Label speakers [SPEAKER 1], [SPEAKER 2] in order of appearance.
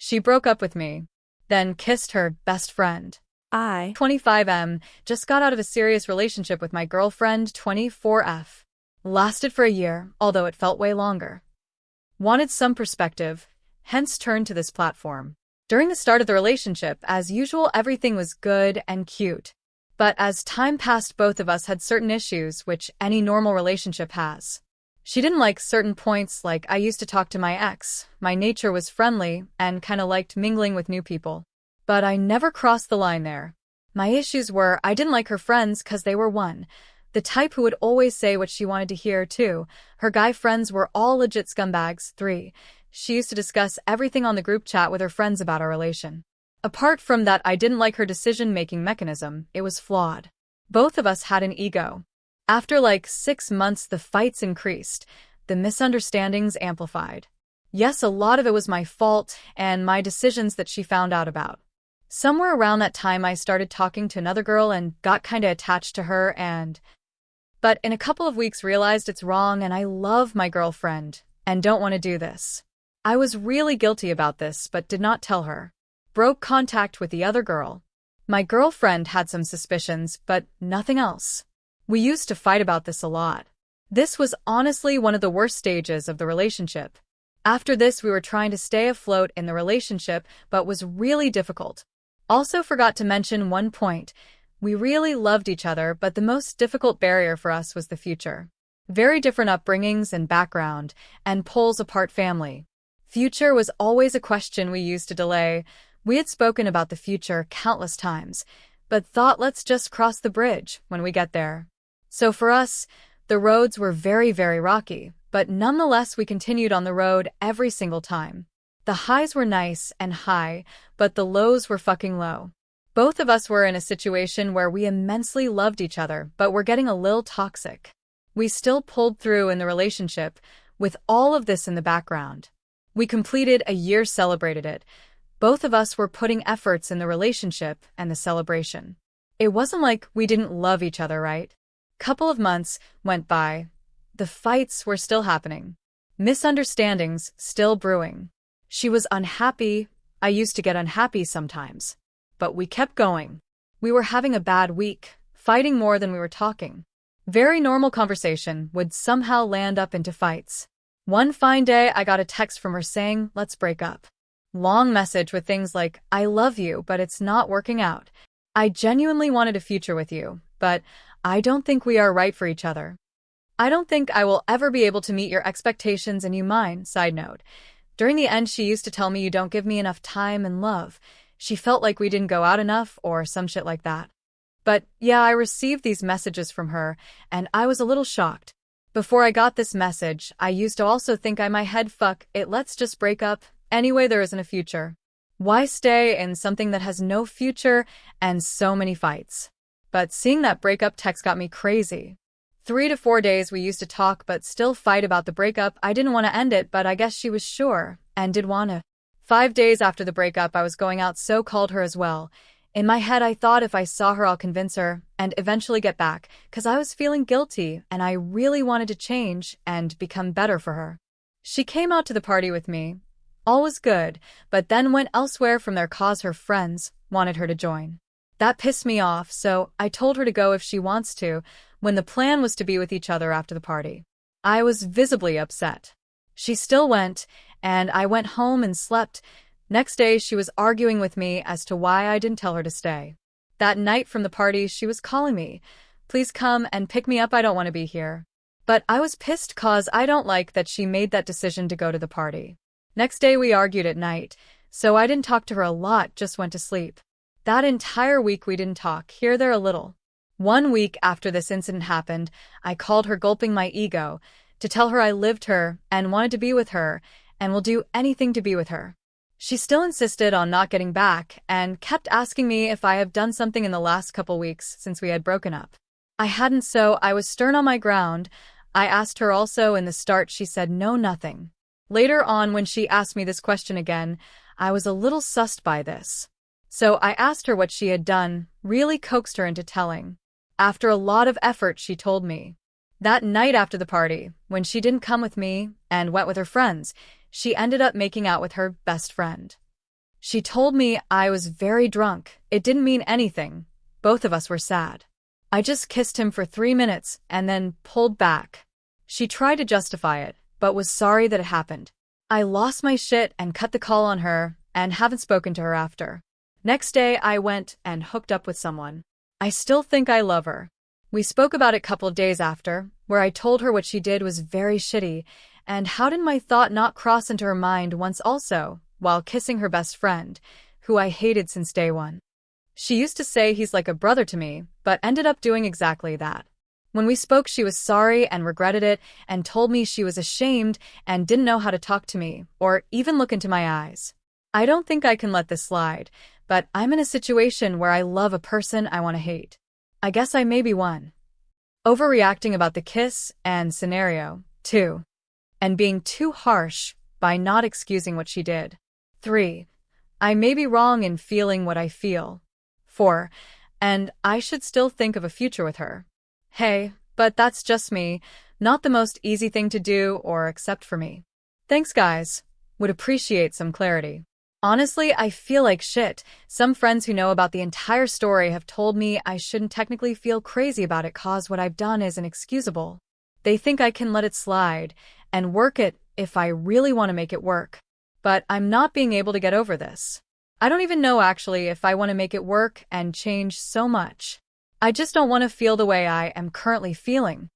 [SPEAKER 1] She broke up with me, then kissed her best friend.
[SPEAKER 2] I
[SPEAKER 1] 25M, just got out of a serious relationship with my girlfriend 24F. Lasted for a year, although it felt way longer. Wanted some perspective, hence turned to this platform. During the start of the relationship, as usual, everything was good and cute. But as time passed, both of us had certain issues, which any normal relationship has. She didn't like certain points, like I used to talk to my ex. My nature was friendly and kinda liked mingling with new people. But I never crossed the line there. My issues were I didn't like her friends 'cause they were one, the type who would always say what she wanted to hear. 2, her guy friends were all legit scumbags. 3, she used to discuss everything on the group chat with her friends about our relation. Apart from that, I didn't like her decision-making mechanism. It was flawed. Both of us had an ego. After like 6 months, the fights increased, the misunderstandings amplified. Yes, a lot of it was my fault and my decisions that she found out about. Somewhere around that time, I started talking to another girl and got kinda attached to her but in a couple of weeks realized it's wrong and I love my girlfriend and don't want to do this. I was really guilty about this but did not tell her. Broke contact with the other girl. My girlfriend had some suspicions, but nothing else. We used to fight about this a lot. This was honestly one of the worst stages of the relationship. After this, we were trying to stay afloat in the relationship, but was really difficult. Also forgot to mention one point. We really loved each other, but the most difficult barrier for us was the future. Very different upbringings and background, and poles apart family. Future was always a question we used to delay. We had spoken about the future countless times, but thought let's just cross the bridge when we get there. So for us, the roads were very, very rocky, but nonetheless we continued on the road every single time. The highs were nice and high, but the lows were fucking low. Both of us were in a situation where we immensely loved each other, but were getting a little toxic. We still pulled through in the relationship, with all of this in the background. We completed a year, celebrated it. Both of us were putting efforts in the relationship and the celebration. It wasn't like we didn't love each other, right? Couple of months went by. The fights were still happening. Misunderstandings still brewing. She was unhappy. I used to get unhappy sometimes. But we kept going. We were having a bad week, fighting more than we were talking. Very normal conversation would somehow land up into fights. One fine day, I got a text from her saying, let's break up. Long message with things like, I love you, but it's not working out. I genuinely wanted a future with you, but I don't think we are right for each other. I don't think I will ever be able to meet your expectations and you mine. Side note. During the end, she used to tell me you don't give me enough time and love. She felt like we didn't go out enough or some shit like that. But yeah, I received these messages from her, and I was a little shocked. Before I got this message, I used to also think in my head, fuck it, let's just break up. Anyway, there isn't a future. Why stay in something that has no future and so many fights? But seeing that breakup text got me crazy. 3 to 4 days we used to talk but still fight about the breakup. I didn't want to end it, but I guess she was sure and did want to. 5 days after the breakup, I was going out, so called her as well. In my head, I thought if I saw her, I'll convince her and eventually get back, because I was feeling guilty and I really wanted to change and become better for her. She came out to the party with me. All was good, but then went elsewhere from there cause her friends wanted her to join. That pissed me off, so I told her to go if she wants to, when the plan was to be with each other after the party. I was visibly upset. She still went, and I went home and slept. Next day, she was arguing with me as to why I didn't tell her to stay. That night from the party, she was calling me. Please come and pick me up, I don't want to be here. But I was pissed cause I don't like that she made that decision to go to the party. Next day, we argued at night, so I didn't talk to her a lot, just went to sleep. That entire week we didn't talk, here, there, a little. 1 week after this incident happened, I called her, gulping my ego, to tell her I lived her and wanted to be with her and will do anything to be with her. She still insisted on not getting back and kept asking me if I have done something in the last couple weeks since we had broken up. I hadn't, so I was stern on my ground. I asked her also. In the start, she said no, nothing. Later on, when she asked me this question again, I was a little sussed by this. So I asked her what she had done, really coaxed her into telling. After a lot of effort, she told me. That night after the party, when she didn't come with me and went with her friends, she ended up making out with her best friend. She told me I was very drunk. It didn't mean anything. Both of us were sad. I just kissed him for 3 minutes and then pulled back. She tried to justify it, but was sorry that it happened. I lost my shit and cut the call on her and haven't spoken to her after. Next day, I went and hooked up with someone. I still think I love her. We spoke about it a couple of days after, where I told her what she did was very shitty, and how did my thought not cross into her mind once also, while kissing her best friend, who I hated since day one. She used to say he's like a brother to me, but ended up doing exactly that. When we spoke, she was sorry and regretted it and told me she was ashamed and didn't know how to talk to me or even look into my eyes. I don't think I can let this slide, but I'm in a situation where I love a person I want to hate. I guess I may be one. Overreacting about the kiss and scenario. 2. And being too harsh by not excusing what she did. 3. I may be wrong in feeling what I feel. 4. And I should still think of a future with her. Hey, but that's just me, not the most easy thing to do or accept for me. Thanks, guys. Would appreciate some clarity. Honestly, I feel like shit. Some friends who know about the entire story have told me I shouldn't technically feel crazy about it cause what I've done is inexcusable. They think I can let it slide and work it if I really want to make it work. But I'm not being able to get over this. I don't even know actually if I want to make it work and change so much. I just don't want to feel the way I am currently feeling.